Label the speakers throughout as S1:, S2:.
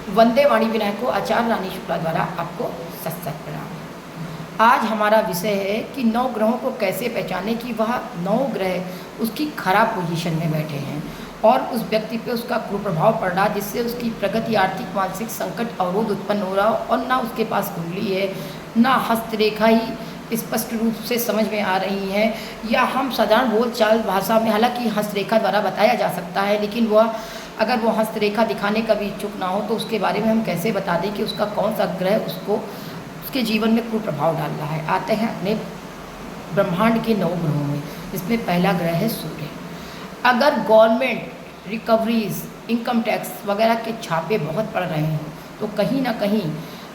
S1: वंदे वाणी विनायक को आचार्य रानी शुक्ला द्वारा आपको सत प्रणाम। आज हमारा विषय है कि 9 ग्रहों को कैसे पहचाने कि वह 9 ग्रह उसकी खराब पोजीशन में बैठे हैं और उस व्यक्ति पे उसका कुप्रभाव पड़ रहा, जिससे उसकी प्रगति, आर्थिक, मानसिक संकट, अवरोध उत्पन्न हो रहा और ना उसके पास कुंडली है, ना हस्तरेखा ही स्पष्ट रूप से समझ में आ रही है, या हम साधारण बोलचाल भाषा में, हालांकि हस्तरेखा द्वारा बताया जा सकता है, लेकिन वह अगर वो हस्तरेखा दिखाने का भी इच्छुक ना हो तो उसके बारे में हम कैसे बता दें कि उसका कौन सा ग्रह उसको उसके जीवन में कुप्रभाव डाल रहा है। आते हैं अपने ब्रह्मांड के 9 ग्रहों में। इसमें पहला ग्रह है सूर्य। अगर गवर्नमेंट रिकवरीज, इनकम टैक्स वगैरह के छापे बहुत पड़ रहे हों तो कहीं ना कहीं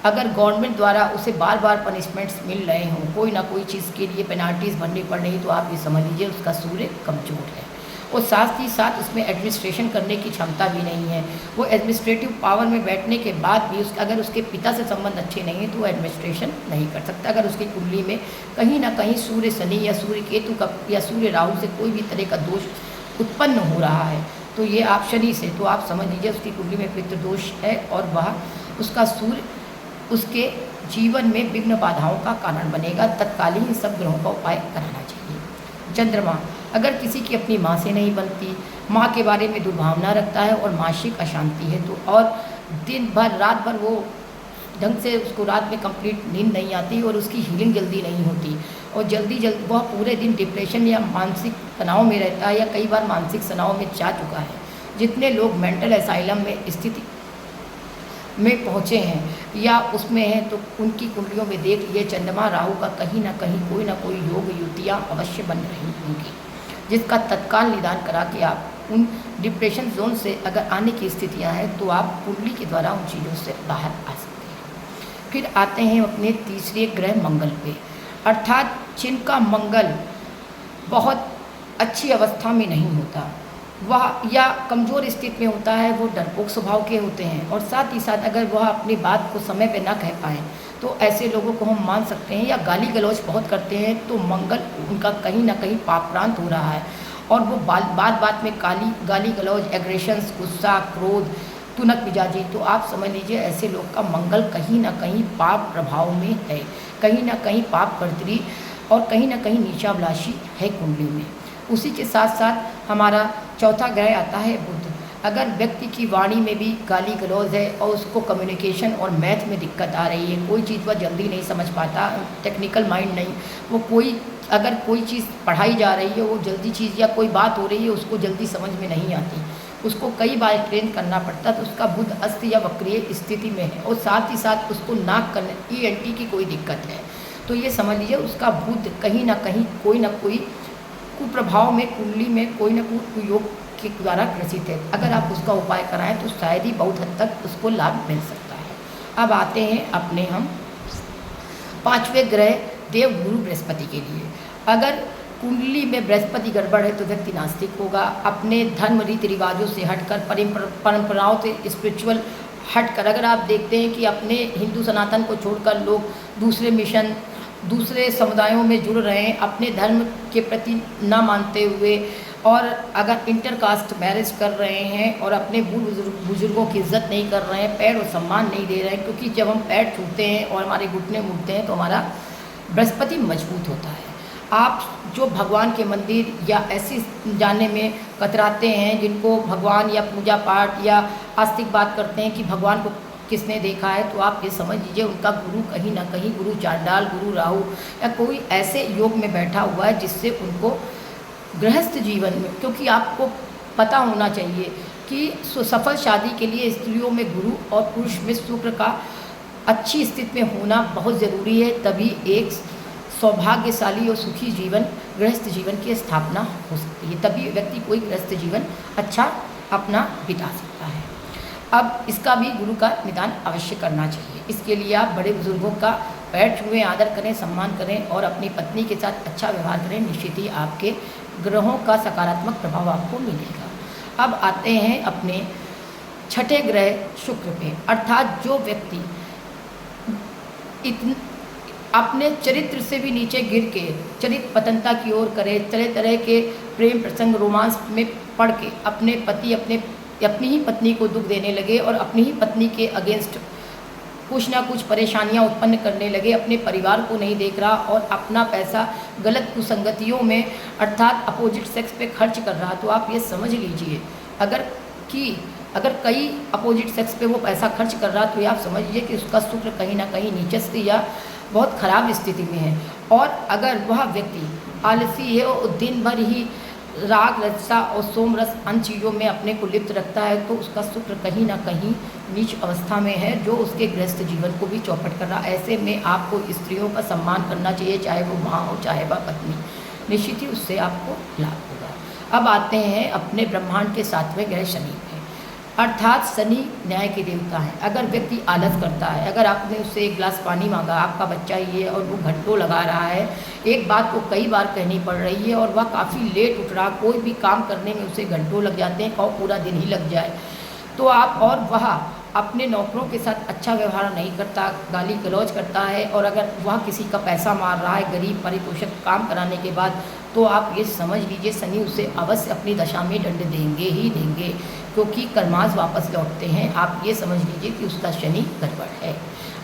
S1: अगर गवर्नमेंट द्वारा उसे बार बार पनिशमेंट्स मिल रहे हों, कोई ना कोई चीज़ के लिए पेनाल्टीज़ भरनी पड़ रही, तो आप ये समझ लीजिए उसका सूर्य कमज़ोर है। और साथ ही साथ उसमें एडमिनिस्ट्रेशन करने की क्षमता भी नहीं है। वो एडमिनिस्ट्रेटिव पावर में बैठने के बाद भी अगर उसके पिता से संबंध अच्छे नहीं हैं तो वो एडमिनिस्ट्रेशन नहीं कर सकता। अगर उसकी कुंडली में कहीं ना कहीं सूर्य शनि या सूर्य केतु का या सूर्य राहु से कोई भी तरह का दोष उत्पन्न हो रहा है तो ये आप शनि से, तो आप समझ लीजिए उसकी कुंडली में पितृदोष है और वह उसका सूर्य उसके जीवन में विघ्न बाधाओं का कारण बनेगा। तत्कालीन सब ग्रहों का उपाय कराना चाहिए। चंद्रमा। अगर किसी की अपनी माँ से नहीं बनती, माँ के बारे में दुर्भावना रखता है और मानसिक अशांति है तो, और दिन भर रात भर वो ढंग से उसको रात में कंप्लीट नींद नहीं आती और उसकी हीलिंग जल्दी नहीं होती और जल्दी वह पूरे दिन डिप्रेशन या मानसिक तनाव में रहता है या कई बार मानसिक तनाव में जा चुका है। जितने लोग मेंटल असाइलम में स्थिति में पहुँचे हैं या उसमें हैं तो उनकी कुंडलियों में देख लिए चंद्रमा राहु का कहीं ना कहीं कोई ना कोई योग युतियाँ अवश्य बन रही होंगी, जिसका तत्काल निदान करा के आप उन डिप्रेशन जोन से अगर आने की स्थितियां हैं तो आप कुंडली के द्वारा उन चीज़ों से बाहर आ सकते हैं। फिर आते हैं अपने तीसरे ग्रह मंगल पे, अर्थात जिनका मंगल बहुत अच्छी अवस्था में नहीं होता, वह या कमज़ोर स्थिति में होता है, वो डरपोक स्वभाव के होते हैं और साथ ही साथ अगर वह अपनी बात को समय पे ना कह पाएँ तो ऐसे लोगों को हम मान सकते हैं, या गाली गलौज बहुत करते हैं तो मंगल उनका कहीं ना कहीं पापप्रांत हो रहा है और वो बात बात में गाली गलौज, एग्रेशंस, गुस्सा, क्रोध, तुनक मिजाजी, तो आप समझ लीजिए ऐसे लोग का मंगल कहीं ना कहीं पाप प्रभाव में है, कहीं ना कहीं पाप कर्त्री और कहीं ना कहीं नीचाभिलाषी है कुंडली में। उसी के साथ साथ हमारा चौथा ग्रह आता है बुध। अगर व्यक्ति की वाणी में भी गाली गलौज है और उसको कम्युनिकेशन और मैथ में दिक्कत आ रही है, कोई चीज़ वह जल्दी नहीं समझ पाता, टेक्निकल माइंड नहीं, वो अगर कोई चीज़ पढ़ाई जा रही है वो जल्दी चीज़ या कोई बात हो रही है उसको जल्दी समझ में नहीं आती, उसको कई बार ट्रेन करना पड़ता, तो उसका बुध अस्त या वक्रीय स्थिति में है और साथ ही साथ उसको नाक करने ENT की कोई दिक्कत है, तो ये समझ लीजिए उसका बुध कहीं ना कहीं कोई ना कोई कुप्रभाव में कुंडली में कोई ना कोई योग के द्वारा ग्रसित है। अगर आप उसका उपाय कराएं तो शायद ही बहुत हद तक उसको लाभ मिल सकता है। अब आते हैं अपने हम 5वें ग्रह देवगुरु बृहस्पति के लिए। अगर कुंडली में बृहस्पति गड़बड़ है तो व्यक्ति नास्तिक होगा, अपने धर्म रीति रिवाजों से हटकर, परंपराओं से स्पिरिचुअल हटकर, अगर आप देखते हैं कि अपने हिंदू सनातन को छोड़कर लोग दूसरे मिशन, दूसरे समुदायों में जुड़ रहे हैं, अपने धर्म के प्रति ना मानते हुए, और अगर इंटरकास्ट मैरिज कर रहे हैं और अपने बुजुर्गों की इज्जत नहीं कर रहे हैं, पैर और सम्मान नहीं दे रहे हैं, क्योंकि जब हम पैर छूते हैं और हमारे घुटने मुड़ते हैं तो हमारा बृहस्पति मजबूत होता है। आप जो भगवान के मंदिर या ऐसी जाने में कतराते हैं जिनको भगवान या पूजा पाठ या आस्तिक बात करते हैं कि भगवान को किसने देखा है, तो आप ये समझ लीजिए उनका गुरु कहीं ना कहीं गुरु चांडाल, गुरु राहु या कोई ऐसे योग में बैठा हुआ है जिससे उनको गृहस्थ जीवन में, क्योंकि आपको पता होना चाहिए कि सफल शादी के लिए स्त्रियों में गुरु और पुरुष में शुक्र का अच्छी स्थिति में होना बहुत ज़रूरी है, तभी एक सौभाग्यशाली और सुखी जीवन, गृहस्थ जीवन की स्थापना हो सकती है, तभी व्यक्ति कोई गृहस्थ जीवन अच्छा अपना बिता सकता है। अब इसका भी गुरु का निदान अवश्य करना चाहिए। इसके लिए आप बड़े बुजुर्गों का पैर छुएं, आदर करें, सम्मान करें और अपनी पत्नी के साथ अच्छा व्यवहार करें, निश्चित ही आपके ग्रहों का सकारात्मक प्रभाव आपको मिलेगा। अब आते हैं अपने 6ठे ग्रह शुक्र पे, अर्थात जो व्यक्ति अपने चरित्र से भी नीचे गिर के चरित्र पतनता की ओर करे, तरह तरह के प्रेम प्रसंग रोमांस में पढ़ के अपने पति, अपने अपनी ही पत्नी को दुख देने लगे और अपनी ही पत्नी के अगेंस्ट कुछ ना कुछ परेशानियां उत्पन्न करने लगे, अपने परिवार को नहीं देख रहा और अपना पैसा गलत कुसंगतियों में अर्थात अपोजिट सेक्स पे खर्च कर रहा, तो आप ये समझ लीजिए अगर कई अपोजिट सेक्स पे वो पैसा खर्च कर रहा, तो ये आप समझ लीजिए कि उसका शुक्र कहीं ना कहीं नीचस्थ या बहुत ख़राब स्थिति में है। और अगर वह व्यक्ति आलसी है और दिन भर ही राग रजसा और सोमरस अन्य चीज़ों में अपने को लिप्त रखता है, तो उसका शुक्र कहीं ना कहीं नीच अवस्था में है, जो उसके गृहस्थ जीवन को भी चौपट कर रहा। ऐसे में आपको स्त्रियों का सम्मान करना चाहिए, चाहे वो माँ हो चाहे वह पत्नी, निश्चित ही उससे आपको लाभ होगा। अब आते हैं अपने ब्रह्मांड के 7वें ग्रह शनि पे, अर्थात शनि न्याय के देवता हैं। अगर व्यक्ति आलस करता है, अगर आपने उससे एक गिलास पानी मांगा, आपका बच्चा ही है और वो घंटों लगा रहा है, एक बात को कई बार कहनी पड़ रही है और वह काफ़ी लेट उठ रहा, कोई भी काम करने में उसे घंटों लग जाते हैं और पूरा दिन ही लग जाए, तो आप और वह अपने नौकरों के साथ अच्छा व्यवहार नहीं करता, गाली गलौज करता है, और अगर वह किसी का पैसा मार रहा है गरीब परिपोषक काम कराने के बाद, तो आप ये समझ लीजिए शनि उसे अवश्य अपनी दशा में दंड देंगे ही देंगे, क्योंकि कर्मास वापस लौटते हैं। आप ये समझ लीजिए कि उसका शनि गड़बड़ है।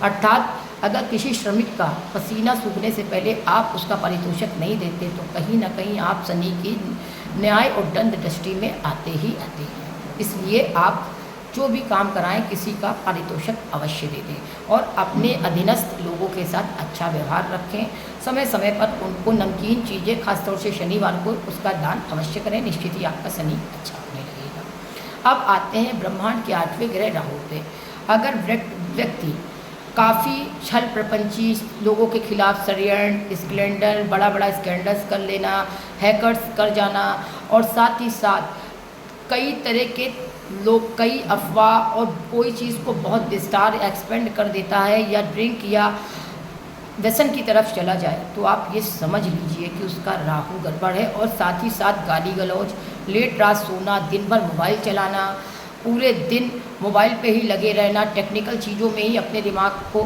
S1: अर्थात अगर किसी श्रमिक का पसीना सूखने से पहले आप उसका पारितोषिक नहीं देते, तो कहीं ना कहीं आप शनि की न्याय और दंड दृष्टि में आते ही आते हैं। इसलिए आप जो भी काम कराएं किसी का पारितोषिक अवश्य दे दें और अपने अधीनस्थ लोगों के साथ अच्छा व्यवहार रखें। समय समय पर उनको नमकीन चीज़ें, खासतौर से शनिवार को उसका दान अवश्य करें, निश्चित ही आपका शनि अच्छा होने लगेगा। अब आते हैं ब्रह्मांड के 8वें ग्रह राहु पे। अगर व्यक्ति काफ़ी छल प्रपंची, लोगों के खिलाफ षड्यंत्र, स्कैंडल, बड़ा बड़ा स्कैंडल्स कर लेना, हैकर्स कर जाना, और साथ ही साथ कई तरह के लोग कई अफवाह और कोई चीज़ को बहुत विस्तार एक्सपेंड कर देता है या ड्रिंक या व्यसन की तरफ चला जाए, तो आप ये समझ लीजिए कि उसका राहु गड़बड़ है। और साथ ही साथ गाली गलौज, लेट रात सोना, दिन भर मोबाइल चलाना, पूरे दिन मोबाइल पे ही लगे रहना, टेक्निकल चीज़ों में ही अपने दिमाग को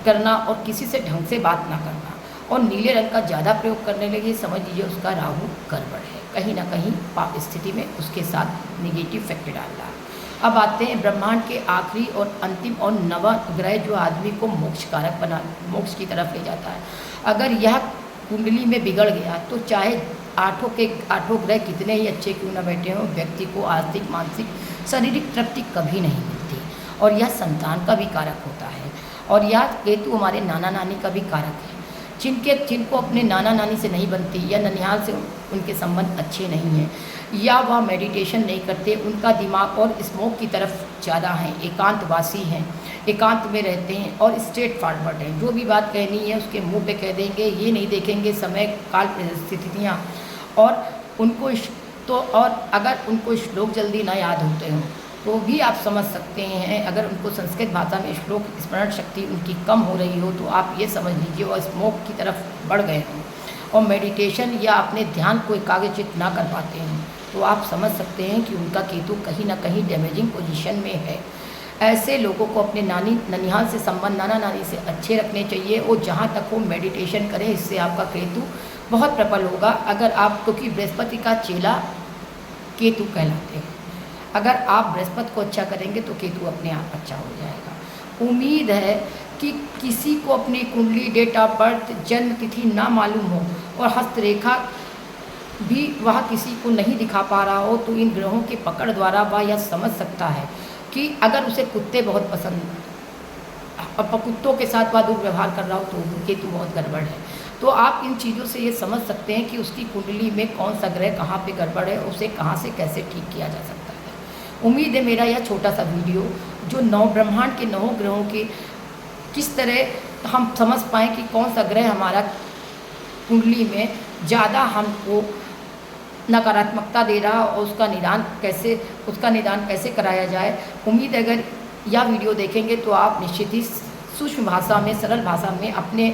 S1: करना और किसी से ढंग से बात ना करना, और नीले रंग का ज़्यादा प्रयोग करने लगे, समझ लीजिए उसका राहु गड़बड़ है, कहीं ना कहीं पाप स्थिति में उसके साथ निगेटिव फैक्टर डाल रहा है। अब आते हैं ब्रह्मांड के आखिरी और अंतिम और नवा ग्रह, जो आदमी को मोक्ष कारक बना, मोक्ष की तरफ ले जाता है। अगर यह कुंडली में बिगड़ गया, तो चाहे आठों ग्रह कितने ही अच्छे क्यों न बैठे हों, व्यक्ति को आर्थिक, मानसिक, शारीरिक तृप्ति कभी नहीं मिलती, और यह संतान का भी कारक होता है। और यह केतु हमारे नाना नानी का भी कारक है। जिनको अपने नाना नानी से नहीं बनती, या ननिहाल से उनके संबंध अच्छे नहीं हैं, या वह मेडिटेशन नहीं करते, उनका दिमाग और स्मोक की तरफ ज़्यादा है, एकांतवासी हैं, एकांत में रहते हैं और स्ट्रेट फॉरवर्ड हैं, जो भी बात कहनी है उसके मुंह पे कह देंगे, ये नहीं देखेंगे समय काल परिस्थितियाँ, और उनको और अगर उनको श्लोक जल्दी ना याद होते हों, तो भी आप समझ सकते हैं। अगर उनको संस्कृत भाषा में श्लोक स्मरण शक्ति उनकी कम हो रही हो, तो आप ये समझ लीजिए वो स्मोक की तरफ बढ़ गए हों, और मेडिटेशन या अपने ध्यान को एकाग्रचित ना कर पाते हैं, तो आप समझ सकते हैं कि उनका केतु कहीं ना कहीं डैमेजिंग पोजीशन में है। ऐसे लोगों को अपने ननिहाल से संबंध, नाना नानी से अच्छे रखने चाहिए, और जहाँ तक वो मेडिटेशन करें, इससे आपका केतु बहुत प्रबल होगा। अगर आप, क्योंकि बृहस्पति का चेला केतु कहलाते हैं, अगर आप बृहस्पति को अच्छा करेंगे तो केतु अपने आप अच्छा हो जाएगा। उम्मीद है कि किसी को अपनी कुंडली, डेट ऑफ बर्थ, जन्म तिथि ना मालूम हो और हस्तरेखा भी वह किसी को नहीं दिखा पा रहा हो, तो इन ग्रहों के पकड़ द्वारा वह यह समझ सकता है कि अगर उसे कुत्ते बहुत पसंद, और कुत्तों के साथ वह दुर्व्यवहार कर रहा हो, तो केतु बहुत गड़बड़ है। तो आप इन चीज़ों से ये समझ सकते हैं कि उसकी कुंडली में कौन सा ग्रह कहाँ पे गड़बड़ है, उसे कहाँ से कैसे ठीक किया जा सकता है। उम्मीद है मेरा यह छोटा सा वीडियो, जो ब्रह्मांड के 9 ग्रहों के किस तरह हम समझ पाएँ कि कौन सा ग्रह हमारा कुंडली में ज़्यादा हमको नकारात्मकता दे रहा, और उसका निदान कैसे कराया जाए। उम्मीद है अगर यह वीडियो देखेंगे तो आप निश्चित ही सूक्ष्म भाषा में, सरल भाषा में अपने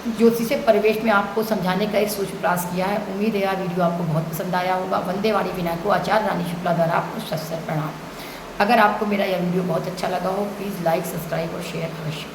S1: ज्योतिषीय परिवेश में आपको समझाने का एक सूक्ष्म प्रयास किया है। उम्मीद है यह वीडियो आपको बहुत पसंद आया होगा। वंदे वाणी विनायक को आचार्य रानी शुक्ला द्वारा आपको सत प्रणाम। अगर आपको मेरा यह वीडियो बहुत अच्छा लगा हो, प्लीज़ लाइक, सब्सक्राइब और शेयर अवश्य।